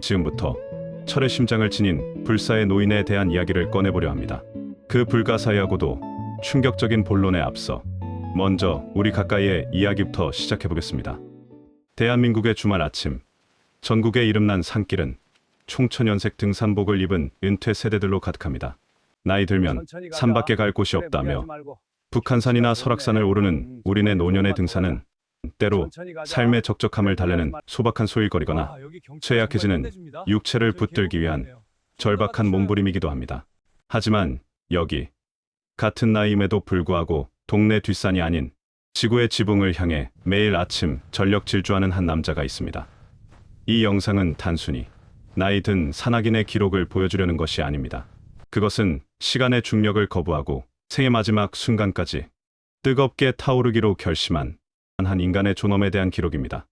지금부터 철의 심장을 지닌 불사의 노인에 대한 이야기를 꺼내보려 합니다. 그 불가사의하고도 충격적인 본론에 앞서 먼저 우리 가까이의 이야기부터 시작해보겠습니다. 대한민국의 주말 아침, 전국의 이름난 산길은 총천연색 등산복을 입은 은퇴 세대들로 가득합니다. 나이 들면 산밖에 갈 곳이 없다며 북한산이나 설악산을 오르는 우리네 노년의 등산은 때로 삶의 적적함을 달래는 소박한 소일거리거나 쇠약해지는 육체를 붙들기 위한 절박한 몸부림이기도 합니다. 하지만 여기 같은 나이임에도 불구하고 동네 뒷산이 아닌 지구의 지붕을 향해 매일 아침 전력 질주하는 한 남자가 있습니다. 이 영상은 단순히 나이 든 산악인의 기록을 보여주려는 것이 아닙니다. 그것은 시간의 중력을 거부하고 생의 마지막 순간까지 뜨겁게 타오르기로 결심한 한 인간의 존엄에 대한 기록입니다.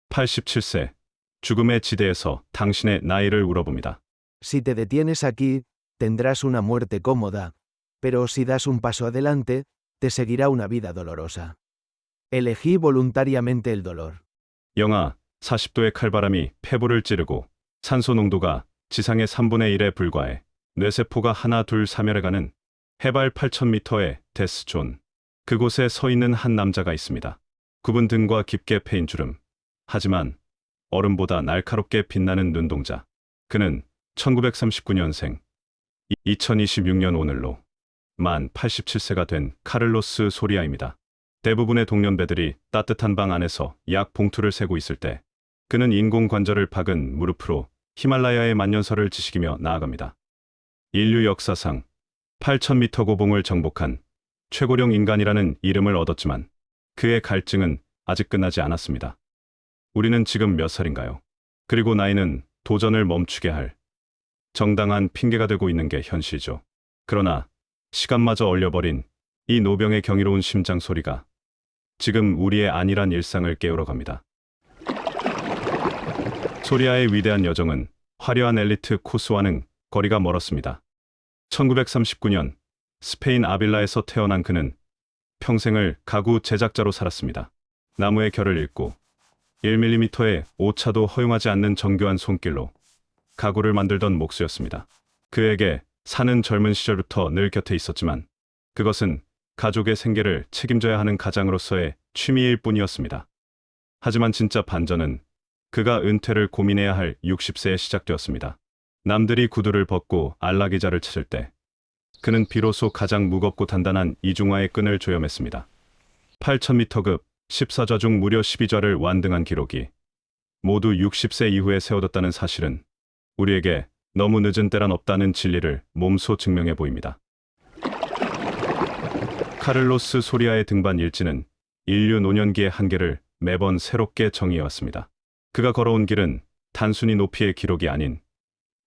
87세, 죽음의 지대에서 당신의 나이를 울어봅니다. Si te detienes aquí, tendrás una muerte cómoda, pero si das un paso adelante, te seguirá una vida dolorosa. Elegí voluntariamente el dolor. 영하 40도의 칼바람이 폐부를 찌르고 산소 농도가 지상의 3분의 1에 불과해 뇌세포가 하나 둘 사멸해가는 해발 8,000m의 데스존. 그곳에 서 있는 한 남자가 있습니다. 굽은 등과 깊게 패인 주름. 하지만 얼음보다 날카롭게 빛나는 눈동자. 그는 1939년생, 2026년 오늘로 만 87세가 된 카를로스 소리아입니다. 대부분의 동년배들이 따뜻한 방 안에서 약 봉투를 세고 있을 때 그는 인공관절을 박은 무릎으로 히말라야의 만년설을 지식이며 나아갑니다. 인류 역사상 8,000m 고봉을 정복한 최고령 인간이라는 이름을 얻었지만 그의 갈증은 아직 끝나지 않았습니다. 우리는 지금 몇 살인가요? 그리고 나이는 도전을 멈추게 할 정당한 핑계가 되고 있는 게 현실이죠. 그러나 시간마저 얼려버린 이 노병의 경이로운 심장 소리가 지금 우리의 안일한 일상을 깨우러 갑니다. 소리아의 위대한 여정은 화려한 엘리트 코스와는 거리가 멀었습니다. 1939년 스페인 아빌라에서 태어난 그는 평생을 가구 제작자로 살았습니다. 나무의 결을 읽고 1mm의 오차도 허용하지 않는 정교한 손길로 가구를 만들던 목수였습니다. 그에게 사는 젊은 시절부터 늘 곁에 있었지만 그것은 가족의 생계를 책임져야 하는 가장으로서의 취미일 뿐이었습니다. 하지만 진짜 반전은 그가 은퇴를 고민해야 할 60세에 시작되었습니다. 남들이 구두를 벗고 안락의자를 찾을 때 그는 비로소 가장 무겁고 단단한 이중화의 끈을 조염했습니다. 8,000m급 14좌 중 무려 12좌를 완등한 기록이 모두 60세 이후에 세워졌다는 사실은 우리에게 너무 늦은 때란 없다는 진리를 몸소 증명해 보입니다. 카를로스 소리아의 등반 일지는 인류 노년기의 한계를 매번 새롭게 정의해왔습니다. 그가 걸어온 길은 단순히 높이의 기록이 아닌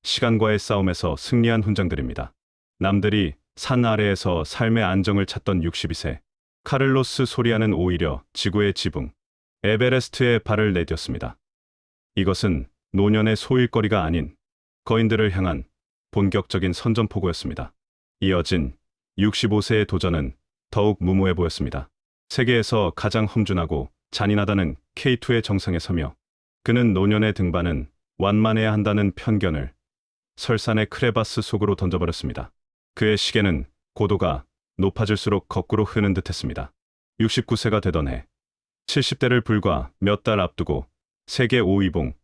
시간과의 싸움에서 승리한 훈장들입니다. 남들이 산 아래에서 삶의 안정을 찾던 62세, 카를로스 소리아는 오히려 지구의 지붕, 에베레스트에 발을 내딛었습니다. 이것은 노년의 소일거리가 아닌 거인들을 향한 본격적인 선전포고였습니다. 이어진 65세의 도전은 더욱 무모해 보였습니다. 세계에서 가장 험준하고 잔인하다는 K2의 정상에 서며 그는 노년의 등반은 완만해야 한다는 편견을 설산의 크레바스 속으로 던져버렸습니다. 그의 시계는 고도가 높아질수록 거꾸로 흐는 듯했습니다. 69세가 되던 해 70대를 불과 몇 달 앞두고 세계 5위봉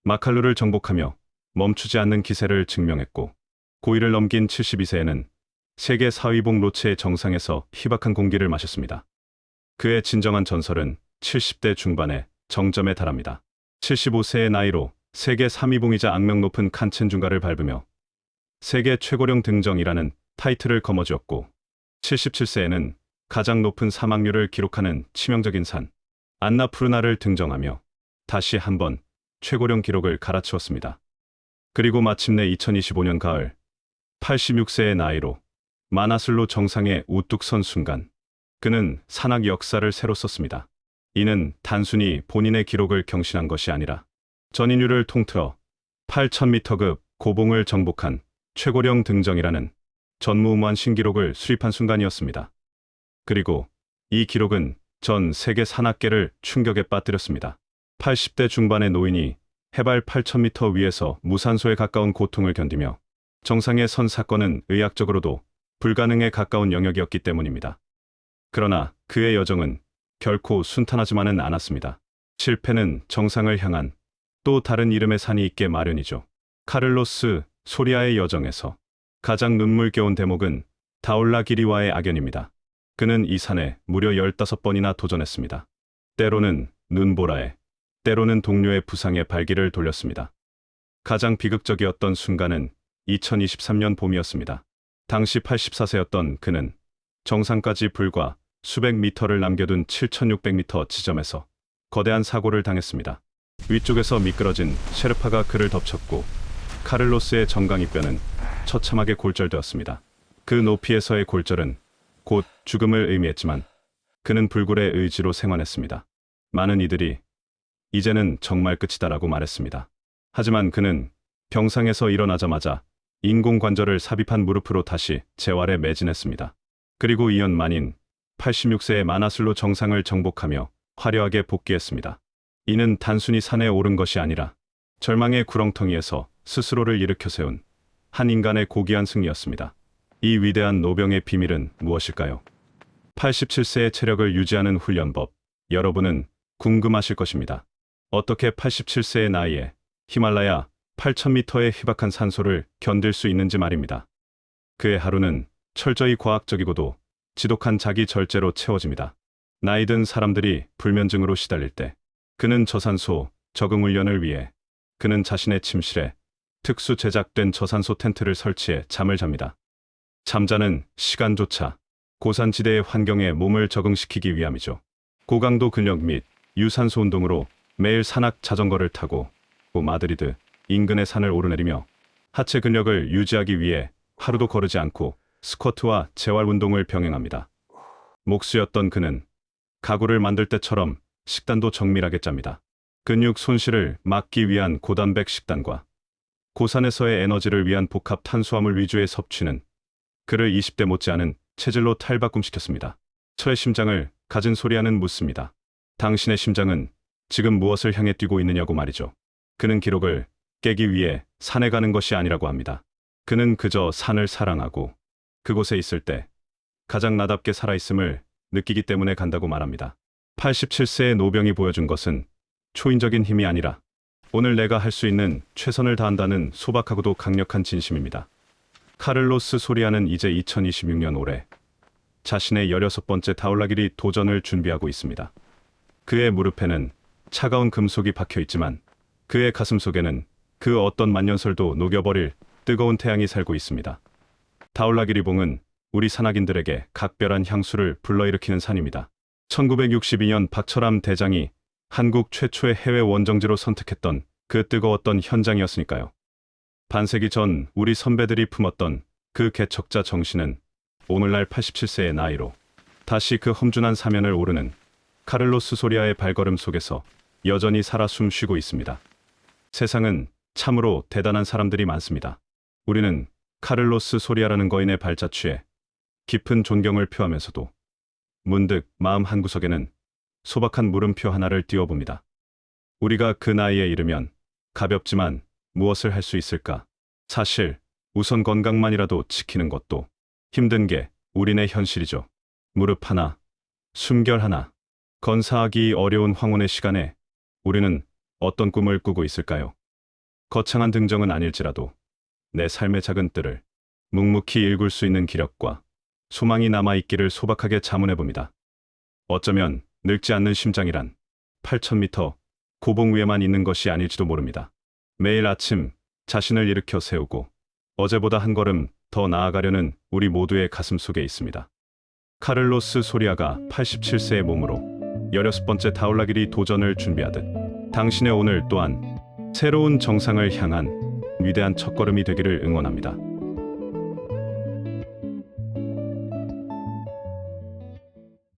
마칼루를 정복하며 멈추지 않는 기세를 증명했고 고위를 넘긴 72세에는 세계 4위봉 로체의 정상에서 희박한 공기를 마셨습니다. 그의 진정한 전설은 70대 중반의 정점에 달합니다. 75세의 나이로 세계 3위봉이자 악명 높은 칸첸중가를 밟으며 세계 최고령 등정이라는 타이틀을 거머쥐었고 77세에는 가장 높은 사망률을 기록하는 치명적인 산 안나푸르나를 등정하며 다시 한번 최고령 기록을 갈아치웠습니다. 그리고 마침내 2025년 가을 86세의 나이로 마나슬로 정상에 우뚝 선 순간 그는 산악 역사를 새로 썼습니다. 이는 단순히 본인의 기록을 경신한 것이 아니라 전 인류를 통틀어 8,000m급 고봉을 정복한 최고령 등정이라는 전무후무한 신기록을 수립한 순간이었습니다. 그리고 이 기록은 전 세계 산악계를 충격에 빠뜨렸습니다. 80대 중반의 노인이 해발 8,000m 위에서 무산소에 가까운 고통을 견디며 정상에 선 사건은 의학적으로도 불가능에 가까운 영역이었기 때문입니다. 그러나 그의 여정은 결코 순탄하지만은 않았습니다. 실패는 정상을 향한 또 다른 이름의 산이 있게 마련이죠. 카를로스 소리아의 여정에서 가장 눈물겨운 대목은 다올라 기리와의 악연입니다. 그는 이 산에 무려 15번이나 도전했습니다. 때로는 눈보라에, 때로는 동료의 부상에 발길을 돌렸습니다. 가장 비극적이었던 순간은 2023년 봄이었습니다. 당시 84세였던 그는 정상까지 불과 수백 미터를 남겨둔 7,600m 지점에서 거대한 사고를 당했습니다. 위쪽에서 미끄러진 셰르파가 그를 덮쳤고 카를로스의 정강이뼈는 처참하게 골절되었습니다. 그 높이에서의 골절은 곧 죽음을 의미했지만 그는 불굴의 의지로 생환했습니다. 많은 이들이 이제는 정말 끝이다라고 말했습니다. 하지만 그는 병상에서 일어나자마자 인공관절을 삽입한 무릎으로 다시 재활에 매진했습니다. 그리고 2년 만인 86세의 만화술로 정상을 정복하며 화려하게 복귀했습니다. 이는 단순히 산에 오른 것이 아니라 절망의 구렁텅이에서 스스로를 일으켜 세운 한 인간의 고귀한 승리였습니다. 이 위대한 노병의 비밀은 무엇일까요? 87세의 체력을 유지하는 훈련법, 여러분은 궁금하실 것입니다. 어떻게 87세의 나이에 히말라야 8,000m의 희박한 산소를 견딜 수 있는지 말입니다. 그의 하루는 철저히 과학적이고도 지독한 자기 절제로 채워집니다. 나이 든 사람들이 불면증으로 시달릴 때 그는 저산소 적응 훈련을 위해 그는 자신의 침실에 특수 제작된 저산소 텐트를 설치해 잠을 잡니다. 잠자는 시간조차 고산지대의 환경에 몸을 적응시키기 위함이죠. 고강도 근력 및 유산소 운동으로 매일 산악 자전거를 타고 마드리드 인근의 산을 오르내리며 하체 근력을 유지하기 위해 하루도 거르지 않고 스쿼트와 재활 운동을 병행합니다. 목수였던 그는 가구를 만들 때처럼 식단도 정밀하게 짭니다. 근육 손실을 막기 위한 고단백 식단과 고산에서의 에너지를 위한 복합 탄수화물 위주의 섭취는 그를 20대 못지않은 체질로 탈바꿈시켰습니다. 저의 심장을 가진 소리아는 묻습니다. 당신의 심장은 지금 무엇을 향해 뛰고 있느냐고 말이죠. 그는 기록을 깨기 위해 산에 가는 것이 아니라고 합니다. 그는 그저 산을 사랑하고 그곳에 있을 때 가장 나답게 살아있음을 느끼기 때문에 간다고 말합니다. 87세의 노병이 보여준 것은 초인적인 힘이 아니라 오늘 내가 할 수 있는 최선을 다한다는 소박하고도 강력한 진심입니다. 카를로스 소리아는 이제 2026년 올해 자신의 16번째 다올라길이 도전을 준비하고 있습니다. 그의 무릎에는 차가운 금속이 박혀 있지만 그의 가슴 속에는 그 어떤 만년설도 녹여버릴 뜨거운 태양이 살고 있습니다. 다올라기리봉은 우리 산악인들에게 각별한 향수를 불러일으키는 산입니다. 1962년 박철암 대장이 한국 최초의 해외 원정지로 선택했던 그 뜨거웠던 현장이었으니까요. 반세기 전 우리 선배들이 품었던 그 개척자 정신은 오늘날 87세의 나이로 다시 그 험준한 사면을 오르는 카를로스 소리아의 발걸음 속에서 여전히 살아 숨쉬고 있습니다. 세상은 참으로 대단한 사람들이 많습니다. 우리는 카를로스 소리아라는 거인의 발자취에 깊은 존경을 표하면서도 문득 마음 한구석에는 소박한 물음표 하나를 띄워봅니다. 우리가 그 나이에 이르면 가볍지만 무엇을 할 수 있을까? 사실 우선 건강만이라도 지키는 것도 힘든 게 우리네 현실이죠. 무릎 하나, 숨결 하나, 건사하기 어려운 황혼의 시간에 우리는 어떤 꿈을 꾸고 있을까요? 거창한 등정은 아닐지라도 내 삶의 작은 뜰을 묵묵히 일굴 수 있는 기력과 소망이 남아있기를 소박하게 자문해봅니다. 어쩌면 늙지 않는 심장이란 8,000m 고봉 위에만 있는 것이 아닐지도 모릅니다. 매일 아침 자신을 일으켜 세우고 어제보다 한 걸음 더 나아가려는 우리 모두의 가슴 속에 있습니다. 카를로스 소리아가 87세의 몸으로 16번째 다올라길이 도전을 준비하듯 당신의 오늘 또한 새로운 정상을 향한 위대한 첫걸음이 되기를 응원합니다.